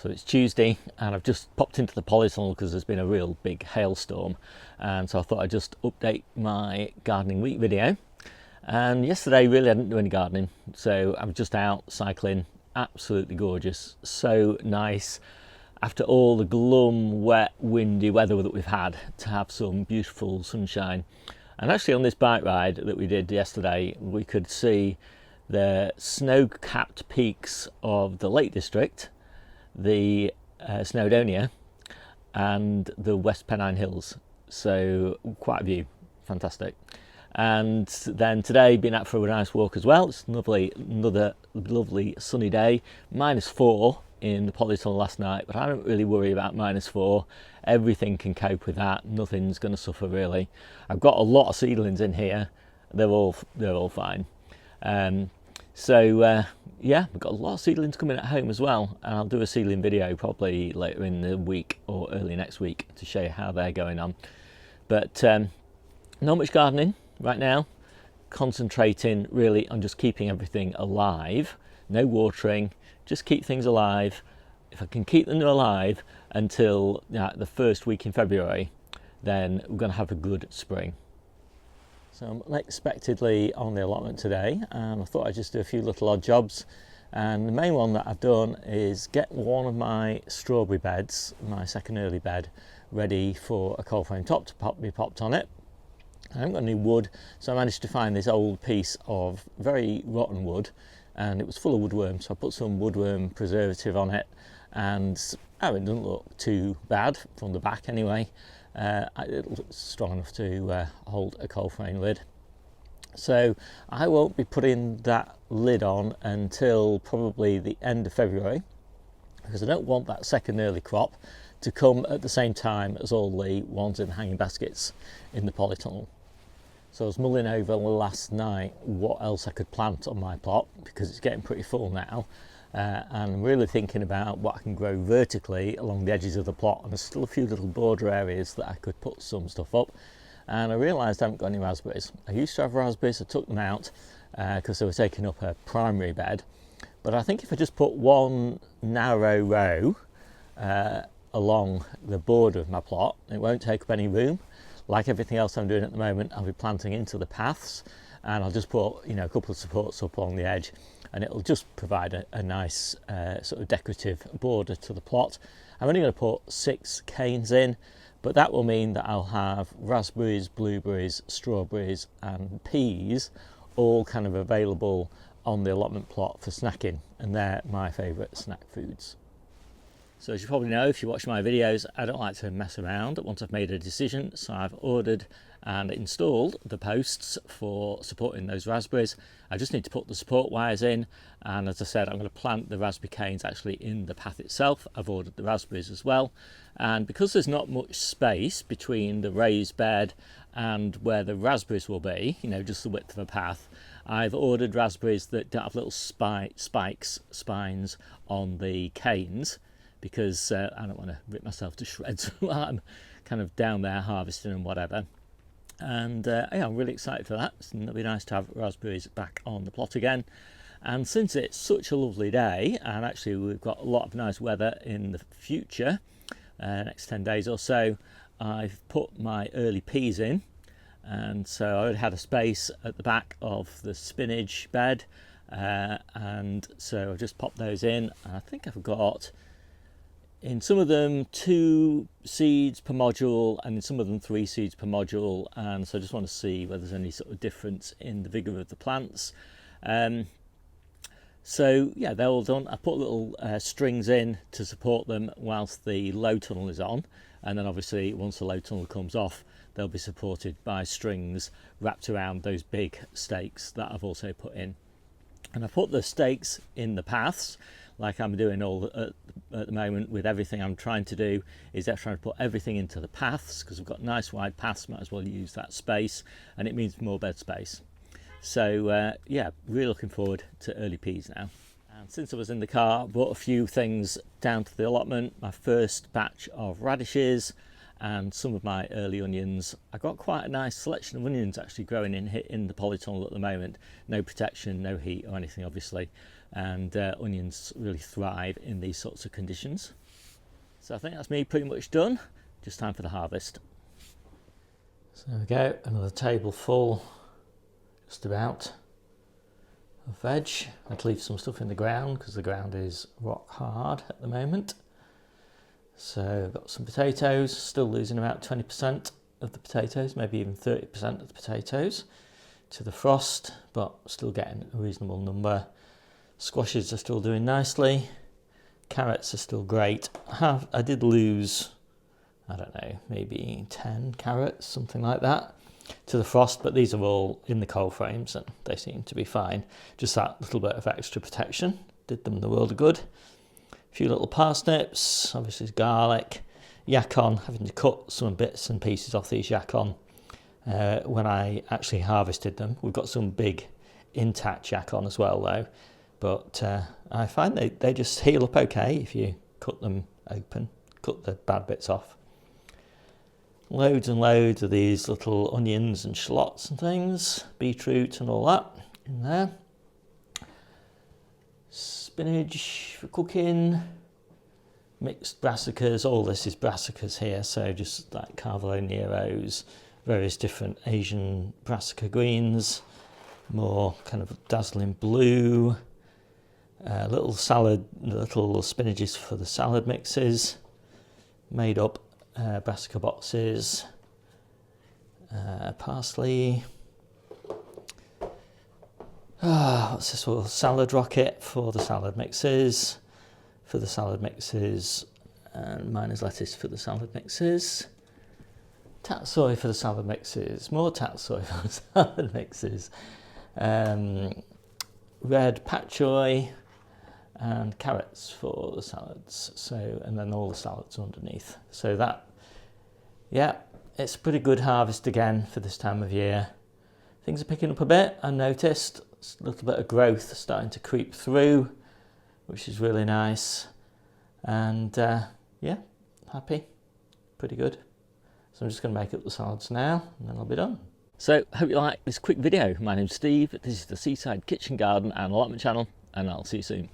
So it's Tuesday and I've just popped into the polytunnel because there's been a real big hailstorm, and so I thought I'd just update my gardening week video. And yesterday really I didn't do any gardening, so I'm just out cycling. Absolutely gorgeous, so nice after all the glum, wet, windy weather that we've had to have some beautiful sunshine. And actually on this bike ride that we did yesterday, we could see the snow-capped peaks of the Lake District, the Snowdonia and the West Pennine Hills. So quite a view, fantastic. And then today been out for a nice walk as well. It's another lovely sunny day. -4 in the polytunnel last night, but I don't really worry about -4. Everything can cope with that. Nothing's going to suffer really. I've got a lot of seedlings in here. They're all fine. Yeah, we've got a lot of seedlings coming at home as well, and I'll do a seedling video probably later in the week or early next week to show you how they're going on. But not much gardening right now, concentrating really on just keeping everything alive. No watering, just keep things alive. If I can keep them alive until the first week in February, then we're going to have a good spring. So I'm unexpectedly on the allotment today, and I thought I'd just do a few little odd jobs. And the main one that I've done is get one of my strawberry beds, my second early bed, ready for a cold frame top to be popped on it. I haven't got any wood, so I managed to find this old piece of very rotten wood, and it was full of woodworm, so I put some woodworm preservative on it, and it doesn't look too bad from the back anyway. It looks strong enough to hold a cold frame lid. So I won't be putting that lid on until probably the end of February, because I don't want that second early crop to come at the same time as all the ones in the hanging baskets in the polytunnel. So I was mulling over last night what else I could plant on my plot, because it's getting pretty full now. And I'm really thinking about what I can grow vertically along the edges of the plot, and there's still a few little border areas that I could put some stuff up. And I realised I haven't got any raspberries. I used to have raspberries, I took them out because they were taking up a primary bed, but I think if I just put one narrow row along the border of my plot, it won't take up any room. Like everything else I'm doing at the moment, I'll be planting into the paths, and I'll just put a couple of supports up along the edge, and it'll just provide a nice sort of decorative border to the plot. I'm only going to put 6 canes in, but that will mean that I'll have raspberries, blueberries, strawberries and peas all kind of available on the allotment plot for snacking, and they're my favourite snack foods. So as you probably know, if you watch my videos, I don't like to mess around once I've made a decision. So I've ordered and installed the posts for supporting those raspberries. I just need to put the support wires in, and as I said, I'm going to plant the raspberry canes actually in the path itself. I've ordered the raspberries as well, and because there's not much space between the raised bed and where the raspberries will be, just the width of a path, I've ordered raspberries that don't have little spines on the canes, because I don't want to rip myself to shreds while I'm kind of down there harvesting and whatever. And I'm really excited for that. It'll be nice to have raspberries back on the plot again. And since it's such a lovely day, and actually we've got a lot of nice weather in the future, next 10 days or so, I've put my early peas in. And so I already had a space at the back of the spinach bed, and so I've just popped those in. I think I've got, in some of them, 2 seeds per module, and in some of them 3 seeds per module, and so I just want to see whether there's any sort of difference in the vigour of the plants. So yeah, they're all done. I put little strings in to support them whilst the low tunnel is on, and then obviously once the low tunnel comes off, they'll be supported by strings wrapped around those big stakes that I've also put in. And I put the stakes in the paths, like I'm doing all at the moment with everything I'm trying to do, is that trying to put everything into the paths, because we've got nice wide paths, might as well use that space, and it means more bed space. So yeah, really looking forward to early peas now. And since I was in the car, I brought a few things down to the allotment. My first batch of radishes and some of my early onions. I got quite a nice selection of onions actually growing in the polytunnel at the moment. No protection, no heat or anything obviously, and onions really thrive in these sorts of conditions. So I think that's me pretty much done. Just time for the harvest. So there we go, another table full, just about, of veg. I'd leave some stuff in the ground because the ground is rock hard at the moment. So I've got some potatoes, still losing about 20% of the potatoes, maybe even 30% of the potatoes to the frost, but still getting a reasonable number. Squashes are still doing nicely. Carrots are still great. I did lose, I don't know, maybe 10 carrots, something like that, to the frost, but these are all in the cold frames and they seem to be fine. Just that little bit of extra protection did them the world of good. A few little parsnips, obviously garlic, yacon, having to cut some bits and pieces off these yacon when I actually harvested them. We've got some big intact yacon as well though, but I find they just heal up okay if you cut them open, cut the bad bits off. Loads and loads of these little onions and shallots and things, beetroot and all that in there. Spinach for cooking, mixed brassicas, all this is brassicas here, so just like carvalho neros, various different Asian brassica greens, more kind of dazzling blue, little spinaches for the salad mixes, made up brassica boxes, parsley, what's this one? Salad rocket for the salad mixes, and miner's lettuce for the salad mixes, tatsoi for the salad mixes, more tatsoi for the salad mixes, red pak choi, and carrots for the salads. So, and then all the salads underneath. So that, yeah, it's a pretty good harvest again for this time of year. Things are picking up a bit, I noticed. A little bit of growth starting to creep through, which is really nice. And yeah, happy, pretty good. So I'm just going to make up the salads now, and then I'll be done. So, hope you like this quick video. My name's Steve, this is the Seaside Kitchen Garden and Allotment channel, and I'll see you soon.